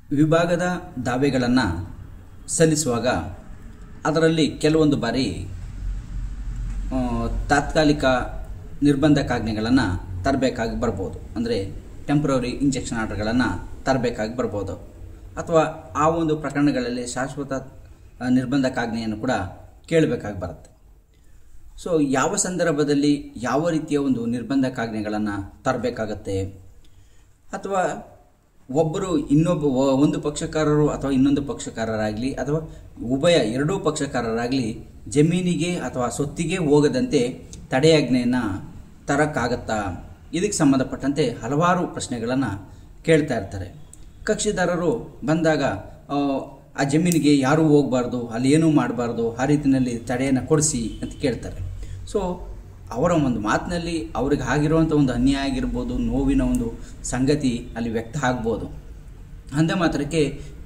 ವಿಭಾಗದ ದಾವೆಗಳನ್ನು ಸಲ್ಲಿಸುವಾಗ ಅದರಲ್ಲಿ ಕೆಲವೊಂದು ಬಾರಿ ತಾತ್ಕಾಲಿಕ ನಿರ್ಬಂಧಕಾಜ್ಞೆಗಳನ್ನು ತರಬೇಕಾಗಿ ಬರ್ಬೋದು. ಅಂದರೆ ಟೆಂಪ್ರರಿ ಇಂಜೆಕ್ಷನ್ ಆರ್ಡರ್ಗಳನ್ನು ತರಬೇಕಾಗಿ ಬರ್ಬೋದು. ಅಥವಾ ಆ ಒಂದು ಪ್ರಕರಣಗಳಲ್ಲಿ ಶಾಶ್ವತ ನಿರ್ಬಂಧಕಾಜ್ಞೆಯನ್ನು ಕೂಡ ಕೇಳಬೇಕಾಗಿ ಬರುತ್ತೆ. ಸೊ ಯಾವ ಸಂದರ್ಭದಲ್ಲಿ ಯಾವ ರೀತಿಯ ಒಂದು ನಿರ್ಬಂಧಕಾಜ್ಞೆಗಳನ್ನು ತರಬೇಕಾಗತ್ತೆ, ಅಥವಾ ಒಬ್ಬರು ಒಂದು ಪಕ್ಷಕಾರರು ಅಥವಾ ಇನ್ನೊಂದು ಪಕ್ಷಕಾರರಾಗಲಿ ಅಥವಾ ಎರಡೂ ಪಕ್ಷಕಾರರಾಗಲಿ ಜಮೀನಿಗೆ ಅಥವಾ ಸೊತ್ತಿಗೆ ಹೋಗದಂತೆ ತಡೆಯಾಜ್ಞೆಯನ್ನು ತರಕ್ಕಾಗತ್ತಾ? ಇದಕ್ಕೆ ಸಂಬಂಧಪಟ್ಟಂತೆ ಹಲವಾರು ಪ್ರಶ್ನೆಗಳನ್ನು ಕೇಳ್ತಾ ಇರ್ತಾರೆ. ಕಕ್ಷಿದಾರರು ಬಂದಾಗ ಆ ಜಮೀನಿಗೆ ಯಾರೂ ಹೋಗಬಾರ್ದು, ಅಲ್ಲಿ ಏನೂ ಮಾಡಬಾರ್ದು, ಆ ರೀತಿಯಲ್ಲಿ ತಡೆಯನ್ನು ಕೊಡಿಸಿ ಅಂತ ಕೇಳ್ತಾರೆ. ಸೊ ಅವರ ಒಂದು ಮಾತಿನಲ್ಲಿ ಅವ್ರಿಗೆ ಆಗಿರುವಂಥ ಒಂದು ಅನ್ಯಾಯ ಆಗಿರ್ಬೋದು, ನೋವಿನ ಒಂದು ಸಂಗತಿ ಅಲ್ಲಿ ವ್ಯಕ್ತ ಆಗ್ಬೋದು. ಅಂದ ಮಾತ್ರಕ್ಕೆ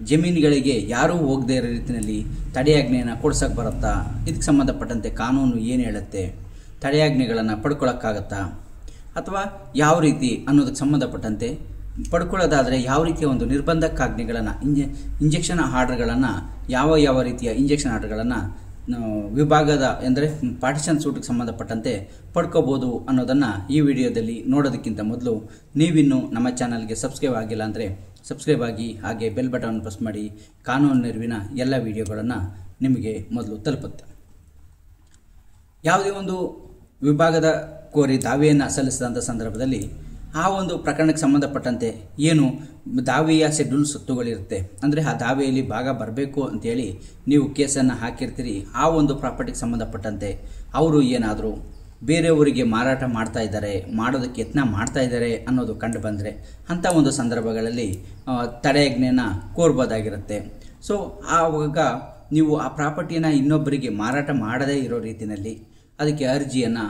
ಜಮೀನುಗಳಿಗೆ ಯಾರೂ ಹೋಗದೇ ಇರೋ ರೀತಿಯಲ್ಲಿ ತಡೆಯಾಜ್ಞೆಯನ್ನು ಕೊಡ್ಸಕ್ಕೆ ಬರುತ್ತಾ? ಇದಕ್ಕೆ ಸಂಬಂಧಪಟ್ಟಂತೆ ಕಾನೂನು ಏನು ಹೇಳುತ್ತೆ? ತಡೆಯಾಜ್ಞೆಗಳನ್ನು ಪಡ್ಕೊಳ್ಳೋಕ್ಕಾಗತ್ತಾ ಅಥವಾ ಯಾವ ರೀತಿ ಅನ್ನೋದಕ್ಕೆ ಸಂಬಂಧಪಟ್ಟಂತೆ ಪಡ್ಕೊಳ್ಳೋದಾದರೆ ಯಾವ ರೀತಿಯ ಒಂದು ನಿರ್ಬಂಧಕಾಜ್ಞೆಗಳನ್ನು ಇಂಜೆಕ್ಷನ್ ಆರ್ಡರ್ಗಳನ್ನು ಯಾವ ರೀತಿಯ ಇಂಜೆಕ್ಷನ್ ಆರ್ಡರ್ಗಳನ್ನು ವಿಭಾಗದ ಅಂದರೆ ಪಾರ್ಟಿಷನ್ ಸೂಟ್ಗೆ ಸಂಬಂಧಪಟ್ಟಂತೆ ಪಡ್ಕೋಬೋದು ಅನ್ನೋದನ್ನು ಈ ವಿಡಿಯೋದಲ್ಲಿ ನೋಡೋದಕ್ಕಿಂತ ಮೊದಲು ನೀವಿನ್ನೂ ನಮ್ಮ ಚಾನಲ್ಗೆ ಸಬ್ಸ್ಕ್ರೈಬ್ ಆಗಿಲ್ಲ ಅಂದರೆ ಸಬ್ಸ್ಕ್ರೈಬ್ ಆಗಿ, ಹಾಗೆ ಬೆಲ್ ಬಟನ್ ಪ್ರೆಸ್ ಮಾಡಿ. ಕಾನೂನು ನೆರವಿನ ಎಲ್ಲ ವಿಡಿಯೋಗಳನ್ನು ನಿಮಗೆ ಮೊದಲು ತಲುಪುತ್ತೆ. ಯಾವುದೇ ಒಂದು ವಿಭಾಗದ ಕೋರಿ ದಾವೆಯನ್ನು ಸಲ್ಲಿಸಿದಂಥ ಸಂದರ್ಭದಲ್ಲಿ ಆ ಒಂದು ಪ್ರಕರಣಕ್ಕೆ ಸಂಬಂಧಪಟ್ಟಂತೆ ಏನು ದಾವೆಯ ಶೆಡ್ಯೂಲ್ ಸ್ವತ್ತುಗಳಿರುತ್ತೆ, ಅಂದರೆ ಆ ದಾವೆಯಲ್ಲಿ ಭಾಗ ಬರಬೇಕು ಅಂತೇಳಿ ನೀವು ಕೇಸನ್ನು ಹಾಕಿರ್ತೀರಿ. ಆ ಒಂದು ಪ್ರಾಪರ್ಟಿಗೆ ಸಂಬಂಧಪಟ್ಟಂತೆ ಅವರು ಏನಾದರೂ ಬೇರೆಯವರಿಗೆ ಮಾರಾಟ ಮಾಡ್ತಾ ಇದ್ದಾರೆ, ಮಾಡೋದಕ್ಕೆ ಯತ್ನ ಮಾಡ್ತಾ ಇದ್ದಾರೆ ಅನ್ನೋದು ಕಂಡು ಬಂದರೆ ಅಂಥ ಒಂದು ಸಂದರ್ಭಗಳಲ್ಲಿ ತಡೆಯಾಜ್ಞೆಯನ್ನು ಕೋರ್ಬೋದಾಗಿರುತ್ತೆ. ಸೊ ಆವಾಗ ನೀವು ಆ ಪ್ರಾಪರ್ಟಿಯನ್ನು ಇನ್ನೊಬ್ಬರಿಗೆ ಮಾರಾಟ ಮಾಡದೇ ಇರೋ ರೀತಿಯಲ್ಲಿ ಅದಕ್ಕೆ ಅರ್ಜಿಯನ್ನು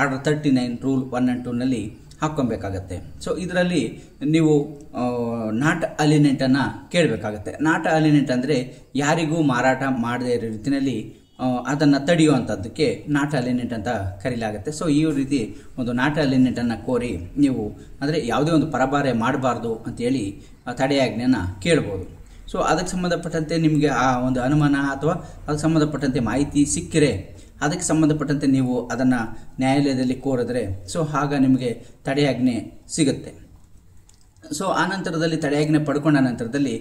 ಆರ್ಡರ್ 39 ರೂಲ್ 1 and 2ನಲ್ಲಿ ಹಾಕ್ಕೊಬೇಕಾಗತ್ತೆ. ಸೊ ಇದರಲ್ಲಿ ನೀವು ನಾಟ್ ಅಲಿನೆಂಟನ್ನು ಕೇಳಬೇಕಾಗತ್ತೆ. ನಾಟ್ ಅಲಿನೆಂಟ್ ಅಂದರೆ ಯಾರಿಗೂ ಮಾರಾಟ ಮಾಡದೇ ಇರೋ ರೀತಿಯಲ್ಲಿ ಅದನ್ನು ತಡೆಯುವಂಥದ್ದಕ್ಕೆ ನಾಟ್ ಅಲಿನೆಂಟ್ ಅಂತ ಕರೀಲಾಗುತ್ತೆ. ಸೊ ಈ ರೀತಿ ಒಂದು ನಾಟ್ ಅಲಿನೆಂಟನ್ನು ಕೋರಿ ನೀವು ಅಂದರೆ ಯಾವುದೇ ಒಂದು ಪರಭಾರೆ ಮಾಡಬಾರ್ದು ಅಂತೇಳಿ ತಡೆಯಾಜ್ಞೆಯನ್ನು ಕೇಳ್ಬೋದು. ಸೊ ಅದಕ್ಕೆ ಸಂಬಂಧಪಟ್ಟಂತೆ ನಿಮಗೆ ಆ ಒಂದು ಅನುಮಾನ ಅಥವಾ ಅದಕ್ಕೆ ಸಂಬಂಧಪಟ್ಟಂತೆ ಮಾಹಿತಿ ಸಿಕ್ಕಿರೆ ಅದಕ್ಕೆ ಸಂಬಂಧಪಟ್ಟಂತೆ ನೀವು ಅದನ್ನು ನ್ಯಾಯಾಲಯದಲ್ಲಿ ಕೋರಿದ್ರೆ ಸೊ ಆಗ ನಿಮಗೆ ತಡೆಯಾಜ್ಞೆ ಸಿಗುತ್ತೆ. ಸೊ ಆ ನಂತರದಲ್ಲಿ ತಡೆಯಾಜ್ಞೆ ಪಡ್ಕೊಂಡ ನಂತರದಲ್ಲಿ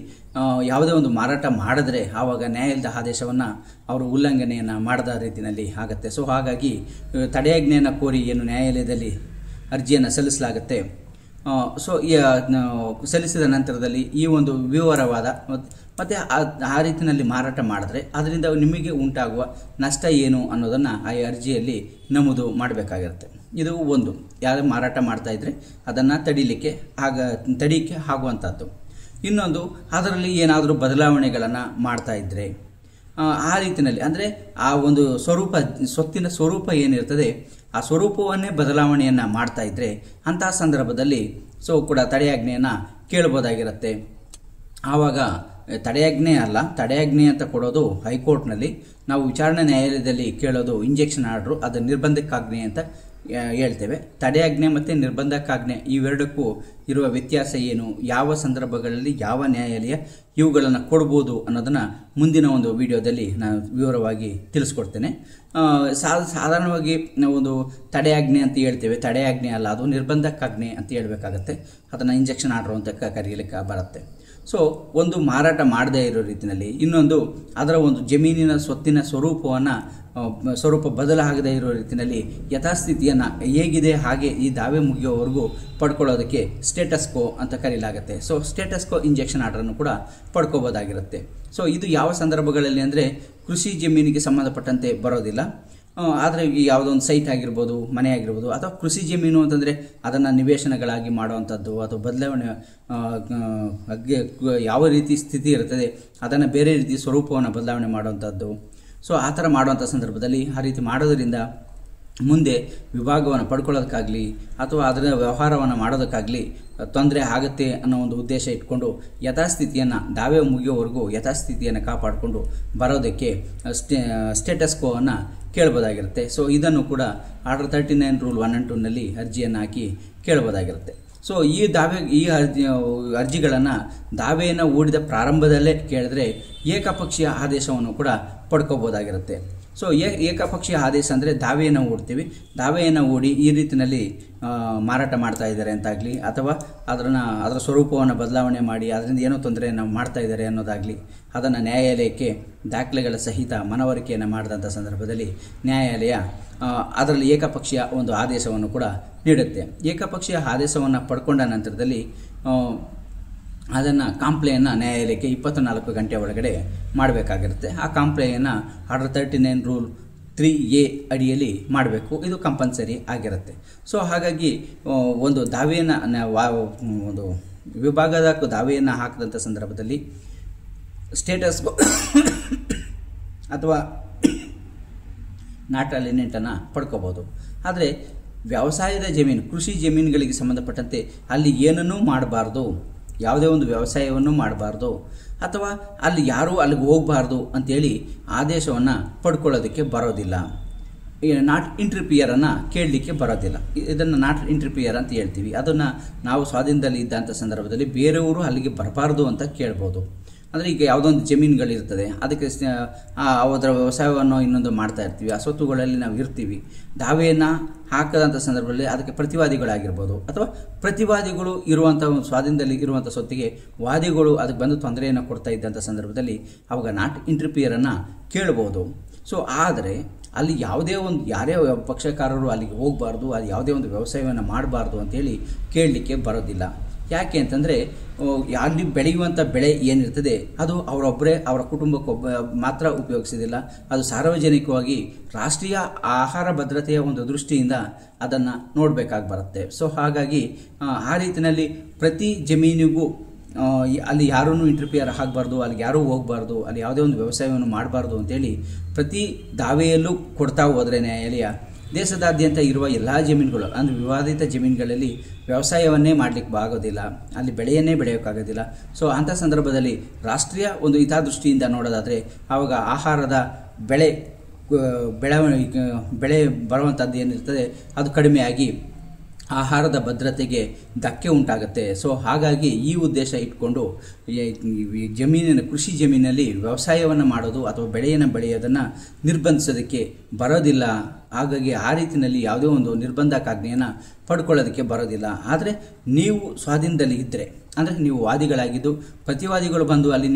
ಯಾವುದೇ ಒಂದು ಮಾರಾಟ ಮಾಡಿದ್ರೆ ಆವಾಗ ನ್ಯಾಯಾಲಯದ ಆದೇಶವನ್ನು ಅವರು ಉಲ್ಲಂಘನೆಯನ್ನು ಮಾಡದ ರೀತಿಯಲ್ಲಿ ಆಗುತ್ತೆ. ಸೊ ಹಾಗಾಗಿ ತಡೆಯಾಜ್ಞೆಯನ್ನು ಕೋರಿ ಏನು ನ್ಯಾಯಾಲಯದಲ್ಲಿ ಅರ್ಜಿಯನ್ನು ಸಲ್ಲಿಸಲಾಗುತ್ತೆ. ಸೊ ಸಲ್ಲಿಸಿದ ನಂತರದಲ್ಲಿ ಈ ಒಂದು ವಿವರವಾದ ಮತ್ತು ಆ ರೀತಿಯಲ್ಲಿ ಮಾರಾಟ ಮಾಡಿದ್ರೆ ಅದರಿಂದ ನಿಮಗೆ ಉಂಟಾಗುವ ನಷ್ಟ ಏನು ಅನ್ನೋದನ್ನು ಆ ಅರ್ಜಿಯಲ್ಲಿ ನಮೂದು ಮಾಡಬೇಕಾಗಿರುತ್ತೆ. ಇದು ಒಂದು, ಯಾರು ಮಾರಾಟ ಮಾಡ್ತಾ ಇದ್ರೆ ಅದನ್ನು ತಡೀಲಿಕ್ಕೆ ಆಗುವಂಥದ್ದು. ಇನ್ನೊಂದು, ಅದರಲ್ಲಿ ಏನಾದರೂ ಬದಲಾವಣೆಗಳನ್ನು ಮಾಡ್ತಾ ಇದ್ದರೆ ಆ ರೀತಿಯಲ್ಲಿ ಅಂದರೆ ಆ ಒಂದು ಸ್ವತ್ತಿನ ಸ್ವರೂಪ ಏನಿರ್ತದೆ ಆ ಸ್ವರೂಪವನ್ನೇ ಬದಲಾವಣೆಯನ್ನು ಮಾಡ್ತಾ ಇದ್ದರೆ ಅಂತಹ ಸಂದರ್ಭದಲ್ಲಿ ಸೊ ಕೂಡ ತಡೆಯಾಜ್ಞೆಯನ್ನು ಕೇಳ್ಬೋದಾಗಿರುತ್ತೆ. ಆವಾಗ ತಡೆಯಾಜ್ಞೆ ಅಂತ ಕೊಡೋದು ಹೈಕೋರ್ಟ್ನಲ್ಲಿ, ನಾವು ವಿಚಾರಣಾ ನ್ಯಾಯಾಲಯದಲ್ಲಿ ಕೇಳೋದು ಇಂಜೆಕ್ಷನ್ ಆರ್ಡ್ರು, ಅದು ನಿರ್ಬಂಧಕಾಜ್ಞೆ ಅಂತ ಹೇಳ್ತೇವೆ. ತಡೆಯಾಜ್ಞೆ ಮತ್ತು ನಿರ್ಬಂಧಕಾಜ್ಞೆ ಇವೆರಡಕ್ಕೂ ಇರುವ ವ್ಯತ್ಯಾಸ ಏನು, ಯಾವ ಸಂದರ್ಭಗಳಲ್ಲಿ ಯಾವ ನ್ಯಾಯಾಲಯ ಇವುಗಳನ್ನು ಕೊಡ್ಬೋದು ಅನ್ನೋದನ್ನು ಮುಂದಿನ ಒಂದು ವಿಡಿಯೋದಲ್ಲಿ ನಾನು ವಿವರವಾಗಿ ತಿಳಿಸ್ಕೊಡ್ತೇನೆ. ಸಾಧಾರಣವಾಗಿ ನಾವು ಒಂದು ತಡೆಯಾಜ್ಞೆ ಅಂತ ಹೇಳ್ತೇವೆ, ತಡೆಯಾಜ್ಞೆ ಅಲ್ಲ, ಅದು ನಿರ್ಬಂಧಕಾಜ್ಞೆ ಅಂತ ಹೇಳ್ಬೇಕಾಗತ್ತೆ. ಅದನ್ನು ಇಂಜೆಕ್ಷನ್ ಆರ್ಡರ್ ಅಂತ ಕರೀಲಿಕ್ಕೆ ಬರುತ್ತೆ. ಸೊ ಒಂದು ಮಾರಾಟ ಮಾಡದೇ ಇರೋ ರೀತಿಯಲ್ಲಿ, ಇನ್ನೊಂದು ಅದರ ಒಂದು ಜಮೀನಿನ ಸ್ವತ್ತಿನ ಸ್ವರೂಪ ಬದಲಾಗದೇ ಇರೋ ರೀತಿಯಲ್ಲಿ ಯಥಾಸ್ಥಿತಿಯನ್ನು ಹೇಗಿದೆ ಹಾಗೆ ಈ ದಾವೆ ಮುಗಿಯೋವರೆಗೂ ಪಡ್ಕೊಳ್ಳೋದಕ್ಕೆ ಸ್ಟೇಟಸ್ ಕೋ ಅಂತ ಕರೀಲಾಗುತ್ತೆ. ಸೊ ಸ್ಟೇಟಸ್ ಕೋ ಇಂಜೆಕ್ಷನ್ ಆರ್ಡರನ್ನು ಕೂಡ ಪಡ್ಕೋಬೋದಾಗಿರುತ್ತೆ. ಸೊ ಇದು ಯಾವ ಸಂದರ್ಭಗಳಲ್ಲಿ ಅಂದರೆ ಕೃಷಿ ಜಮೀನಿಗೆ ಸಂಬಂಧಪಟ್ಟಂತೆ ಬರೋದಿಲ್ಲ. ಆದರೆ ಯಾವುದೋ ಒಂದು ಸೈಟ್ ಆಗಿರ್ಬೋದು, ಮನೆ ಆಗಿರ್ಬೋದು, ಅಥವಾ ಕೃಷಿ ಜಮೀನು ಅಂತಂದರೆ ಅದನ್ನು ನಿವೇಶನಗಳಾಗಿ ಮಾಡುವಂಥದ್ದು ಅಥವಾ ಬದಲಾವಣೆ ಯಾವ ರೀತಿ ಸ್ಥಿತಿ ಇರ್ತದೆ ಅದನ್ನು ಬೇರೆ ರೀತಿ ಸ್ವರೂಪವನ್ನು ಬದಲಾವಣೆ ಮಾಡುವಂಥದ್ದು. ಸೊ ಆ ಥರ ಮಾಡುವಂಥ ಸಂದರ್ಭದಲ್ಲಿ ಆ ರೀತಿ ಮಾಡೋದರಿಂದ ಮುಂದೆ ವಿಭಾಗವನ್ನು ಪಡ್ಕೊಳ್ಳೋದಕ್ಕಾಗಲಿ ಅಥವಾ ಅದರ ವ್ಯವಹಾರವನ್ನು ಮಾಡೋದಕ್ಕಾಗಲಿ ತೊಂದರೆ ಆಗುತ್ತೆ ಅನ್ನೋ ಒಂದು ಉದ್ದೇಶ ಇಟ್ಕೊಂಡು ಯಥಾಸ್ಥಿತಿಯನ್ನು ದಾವೆ ಮುಗಿಯೋವರೆಗೂ ಯಥಾಸ್ಥಿತಿಯನ್ನು ಕಾಪಾಡಿಕೊಂಡು ಬರೋದಕ್ಕೆ ಸ್ಟೇಟಸ್ ಕೋವನ್ನು ಕೇಳ್ಬೋದಾಗಿರುತ್ತೆ. ಸೊ ಇದನ್ನು ಕೂಡ ಆರ್ಡರ್ 39 ರೂಲ್ 1 and 2ನಲ್ಲಿ ಅರ್ಜಿಯನ್ನು ಹಾಕಿ ಕೇಳ್ಬೋದಾಗಿರುತ್ತೆ. ಸೊ ಈ ಅರ್ಜಿಗಳನ್ನು ದಾವೆಯನ್ನು ಹೂಡಿದ ಪ್ರಾರಂಭದಲ್ಲೇ ಕೇಳಿದ್ರೆ ಏಕಪಕ್ಷೀಯ ಆದೇಶವನ್ನು ಕೂಡ ಪಡ್ಕೋಬೋದಾಗಿರುತ್ತೆ. ಸೊ ಏಕಪಕ್ಷೀಯ ಆದೇಶ ಅಂದರೆ ದಾವೆಯನ್ನು ಹೂಡ್ತೀವಿ, ದಾವೆಯನ್ನು ಹೂಡಿ ಈ ರೀತಿಯಲ್ಲಿ ಮಾರಾಟ ಮಾಡ್ತಾ ಇದ್ದಾರೆ ಅಂತಾಗಲಿ, ಅಥವಾ ಅದರ ಸ್ವರೂಪವನ್ನು ಬದಲಾವಣೆ ಮಾಡಿ ಅದರಿಂದ ಏನೋ ತೊಂದರೆಯನ್ನು ಮಾಡ್ತಾ ಇದ್ದಾರೆ ಅನ್ನೋದಾಗಲಿ, ಅದನ್ನು ನ್ಯಾಯಾಲಯಕ್ಕೆ ದಾಖಲೆಗಳ ಸಹಿತ ಮನವರಿಕೆಯನ್ನು ಮಾಡಿದಂಥ ಸಂದರ್ಭದಲ್ಲಿ ನ್ಯಾಯಾಲಯ ಅದರಲ್ಲಿ ಏಕಪಕ್ಷೀಯ ಒಂದು ಆದೇಶವನ್ನು ಕೂಡ ನೀಡುತ್ತೆ. ಏಕಪಕ್ಷೀಯ ಆದೇಶವನ್ನು ಪಡ್ಕೊಂಡ ನಂತರದಲ್ಲಿ ಅದನ್ನು ಕಾಂಪ್ಲೇಯನ್ನು ನ್ಯಾಯಾಲಯಕ್ಕೆ 24 ಗಂಟೆ ಒಳಗಡೆ ಮಾಡಬೇಕಾಗಿರುತ್ತೆ. ಆ ಕಾಂಪ್ಲೇಯನ್ನು ಆರ್ಡರ್ 39 ರೂಲ್ 3A ಅಡಿಯಲ್ಲಿ ಮಾಡಬೇಕು. ಇದು ಕಂಪಲ್ಸರಿ ಆಗಿರುತ್ತೆ. ಸೊ ಹಾಗಾಗಿ ಒಂದು ದಾವೆಯನ್ನು ಒಂದು ವಿಭಾಗದ ದಾವೆಯನ್ನು ಹಾಕಿದಂಥ ಸಂದರ್ಭದಲ್ಲಿ ಸ್ಟೇಟಸ್ಗೂ ಅಥವಾ ನಾಟ್ ಅಲಿನೆಂಟನ್ನು ಪಡ್ಕೋಬೋದು. ಆದರೆ ವ್ಯವಸಾಯದ ಜಮೀನು, ಕೃಷಿ ಜಮೀನುಗಳಿಗೆ ಸಂಬಂಧಪಟ್ಟಂತೆ ಅಲ್ಲಿ ಏನನ್ನೂ ಮಾಡಬಾರ್ದು, ಯಾವುದೇ ಒಂದು ವ್ಯವಸಾಯವನ್ನು ಮಾಡಬಾರ್ದು, ಅಥವಾ ಅಲ್ಲಿ ಯಾರೂ ಅಲ್ಲಿಗೆ ಹೋಗಬಾರ್ದು ಅಂತೇಳಿ ಆದೇಶವನ್ನು ಪಡ್ಕೊಳ್ಳೋದಕ್ಕೆ ಬರೋದಿಲ್ಲ. ನಾಟ್ ಇಂಟರ್ಫಿಯರನ್ನು ಕೇಳಲಿಕ್ಕೆ ಬರೋದಿಲ್ಲ. ಇದನ್ನು ನಾಟ್ ಇಂಟರ್ಫಿಯರ್ ಅಂತ ಹೇಳ್ತೀವಿ. ಅದನ್ನು ನಾವು ಸ್ವಾಧೀನದಲ್ಲಿ ಇದ್ದಂಥ ಸಂದರ್ಭದಲ್ಲಿ ಬೇರೆಯವರು ಅಲ್ಲಿಗೆ ಬರಬಾರ್ದು ಅಂತ ಕೇಳ್ಬೋದು. ಅಂದರೆ ಈಗ ಯಾವುದೊಂದು ಜಮೀನುಗಳಿರ್ತದೆ, ಅದಕ್ಕೆ ಅದರ ವ್ಯವಸಾಯವನ್ನು ಇನ್ನೊಂದು ಮಾಡ್ತಾ ಇರ್ತೀವಿ, ಆ ಸ್ವತ್ತುಗಳಲ್ಲಿ ನಾವು ಇರ್ತೀವಿ. ದಾವೆಯನ್ನು ಹಾಕದಂಥ ಸಂದರ್ಭದಲ್ಲಿ ಅದಕ್ಕೆ ಪ್ರತಿವಾದಿಗಳಾಗಿರ್ಬೋದು, ಅಥವಾ ಪ್ರತಿವಾದಿಗಳು ಇರುವಂಥ ಸ್ವಾಧೀನದಲ್ಲಿ ಇರುವಂಥ ಸ್ವತ್ತಿಗೆ ವಾದಿಗಳು ಅದಕ್ಕೆ ಬಂದು ತೊಂದರೆಯನ್ನು ಕೊಡ್ತಾ ಇದ್ದಂಥ ಸಂದರ್ಭದಲ್ಲಿ ಅವಾಗ ನಾಟ್ ಇಂಟರ್ಫಿಯರನ್ನು ಕೇಳ್ಬೋದು. ಸೊ ಆದರೆ ಅಲ್ಲಿ ಯಾರೇ ಪಕ್ಷಕಾರರು ಅಲ್ಲಿಗೆ ಹೋಗಬಾರ್ದು, ಅಲ್ಲಿ ಯಾವುದೇ ಒಂದು ವ್ಯವಸಾಯವನ್ನು ಮಾಡಬಾರ್ದು ಅಂತೇಳಿ ಕೇಳಲಿಕ್ಕೆ ಬರೋದಿಲ್ಲ. ಯಾಕೆ ಅಂತಂದರೆ ಅಲ್ಲಿ ಬೆಳೆಯುವಂಥ ಬೆಳೆ ಏನಿರ್ತದೆ ಅದು ಅವರ ಕುಟುಂಬಕ್ಕೆ ಮಾತ್ರ ಉಪಯೋಗಿಸೋದಿಲ್ಲ, ಅದು ಸಾರ್ವಜನಿಕವಾಗಿ ರಾಷ್ಟ್ರೀಯ ಆಹಾರ ಭದ್ರತೆಯ ಒಂದು ದೃಷ್ಟಿಯಿಂದ ಅದನ್ನು ನೋಡಬೇಕಾಗಿ ಬರುತ್ತೆ. ಸೊ ಹಾಗಾಗಿ ಆ ರೀತಿಯಲ್ಲಿ ಪ್ರತಿ ಜಮೀನಿಗೂ ಅಲ್ಲಿ ಯಾರೂ ಇಂಟರ್ಫಿಯರ್ ಆಗಬಾರ್ದು, ಅಲ್ಲಿಗೆ ಯಾರೂ ಹೋಗಬಾರ್ದು, ಅಲ್ಲಿ ಯಾವುದೇ ಒಂದು ವ್ಯವಸಾಯವನ್ನು ಮಾಡಬಾರ್ದು ಅಂತೇಳಿ ಪ್ರತಿ ದಾವೆಯಲ್ಲೂ ಕೊಡ್ತಾ ಹೋದರೆ ನ್ಯಾಯಾಲಯ ದೇಶದಾದ್ಯಂತ ಇರುವ ಎಲ್ಲ ಜಮೀನುಗಳು, ಅಂದರೆ ವಿವಾದಿತ ಜಮೀನುಗಳಲ್ಲಿ ವ್ಯವಸಾಯವನ್ನೇ ಮಾಡಲಿಕ್ಕೆ ಆಗೋದಿಲ್ಲ, ಅಲ್ಲಿ ಬೆಳೆಯನ್ನೇ ಬೆಳೆಯೋಕ್ಕಾಗೋದಿಲ್ಲ. ಸೊ ಅಂಥ ಸಂದರ್ಭದಲ್ಲಿ ರಾಷ್ಟ್ರೀಯ ಒಂದು ಹಿತದೃಷ್ಟಿಯಿಂದ ನೋಡೋದಾದರೆ ಆವಾಗ ಆಹಾರದ ಬೆಳೆ ಬರುವಂಥದ್ದು ಏನಿರ್ತದೆ ಅದು ಕಡಿಮೆಯಾಗಿ ಆಹಾರದ ಭದ್ರತೆಗೆ ಧಕ್ಕೆ ಉಂಟಾಗುತ್ತೆ. ಸೊ ಹಾಗಾಗಿ ಈ ಉದ್ದೇಶ ಇಟ್ಕೊಂಡು ಕೃಷಿ ಜಮೀನಲ್ಲಿ ವ್ಯವಸಾಯವನ್ನು ಮಾಡೋದು ಅಥವಾ ಬೆಳೆಯನ್ನು ಬೆಳೆಯೋದನ್ನು ನಿರ್ಬಂಧಿಸೋದಕ್ಕೆ ಬರೋದಿಲ್ಲ. ಹಾಗಾಗಿ ಆ ರೀತಿಯಲ್ಲಿ ಯಾವುದೇ ಒಂದು ನಿರ್ಬಂಧಕಾಜ್ಞೆಯನ್ನು ಪಡ್ಕೊಳ್ಳೋದಕ್ಕೆ ಬರೋದಿಲ್ಲ. ಆದರೆ ನೀವು ಸ್ವಾಧೀನದಲ್ಲಿ ಇದ್ದರೆ, ಅಂದರೆ ನೀವು ವಾದಿಗಳಾಗಿದ್ದು ಪ್ರತಿವಾದಿಗಳು ಬಂದು ಅಲ್ಲಿ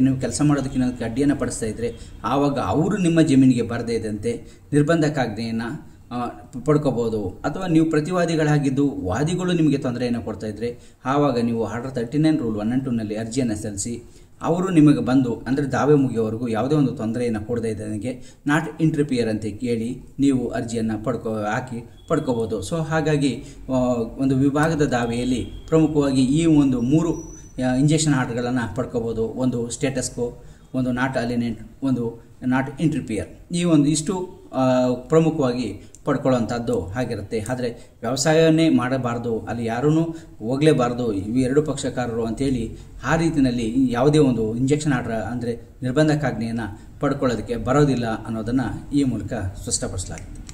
ನೀವು ಕೆಲಸ ಮಾಡೋದಕ್ಕೆ ಅಡ್ಡಿಯನ್ನು ಪಡಿಸ್ತಾ ಇದ್ದರೆ ಆವಾಗ ಅವರು ನಿಮ್ಮ ಜಮೀನಿಗೆ ಬರದೇ ಇದ್ದಂತೆ ನಿರ್ಬಂಧಕಾಜ್ಞೆಯನ್ನು ಪಡ್ಕೋಬೋದು. ಅಥವಾ ನೀವು ಪ್ರತಿವಾದಿಗಳಾಗಿದ್ದು ವಾದಿಗಳು ನಿಮಗೆ ತೊಂದರೆಯನ್ನು ಕೊಡ್ತಾ ಇದ್ದರೆ ಆವಾಗ ನೀವು ಆರ್ಡರ್ 39 ರೂಲ್ 1 and 2ನಲ್ಲಿ ಅರ್ಜಿಯನ್ನು ಸಲ್ಲಿಸಿ ಅವರು ನಿಮಗೆ ಬಂದು, ಅಂದರೆ ದಾವೆ ಮುಗಿಯೋವರೆಗೂ ಯಾವುದೇ ಒಂದು ತೊಂದರೆಯನ್ನು ಕೊಡದೇ ಇದ್ದಂಗೆ ನಾಟ್ ಇಂಟರ್ಫಿಯರ್ ಅಂತ ಕೇಳಿ ನೀವು ಅರ್ಜಿಯನ್ನು ಪಡ್ಕೋಬೋದು. ಸೊ ಹಾಗಾಗಿ ಒಂದು ವಿಭಾಗದ ದಾವೆಯಲ್ಲಿ ಪ್ರಮುಖವಾಗಿ ಈ ಒಂದು 3 ಇಂಜೆಕ್ಷನ್ ಆರ್ಡರ್ಗಳನ್ನು ಪಡ್ಕೋಬೋದು. ಒಂದು ಸ್ಟೇಟಸ್ಕೋ, ಒಂದು ನಾಟ್ ಅಲಿನೆಂಟ್, ಒಂದು ನಾಟ್ ಇಂಟರ್ಫಿಯರ್. ಇಷ್ಟು ಪ್ರಮುಖವಾಗಿ ಪಡ್ಕೊಳ್ಳೋವಂಥದ್ದು ಆಗಿರುತ್ತೆ. ಆದರೆ ವ್ಯವಸಾಯವನ್ನೇ ಮಾಡಬಾರ್ದು, ಅಲ್ಲಿ ಯಾರೂ ಹೋಗಲೇಬಾರ್ದು ಇವು 2 ಪಕ್ಷಕಾರರು ಅಂತೇಳಿ ಆ ರೀತಿಯಲ್ಲಿ ಯಾವುದೇ ಒಂದು ಇಂಜೆಕ್ಷನ್ ಆರ್ಡರ್ ಅಂದರೆ ನಿರ್ಬಂಧಕಾಜ್ಞೆಯನ್ನು ಪಡ್ಕೊಳ್ಳೋದಕ್ಕೆ ಬರೋದಿಲ್ಲ ಅನ್ನೋದನ್ನು ಈ ಮೂಲಕ ಸ್ಪಷ್ಟಪಡಿಸಲಾಗಿದೆ.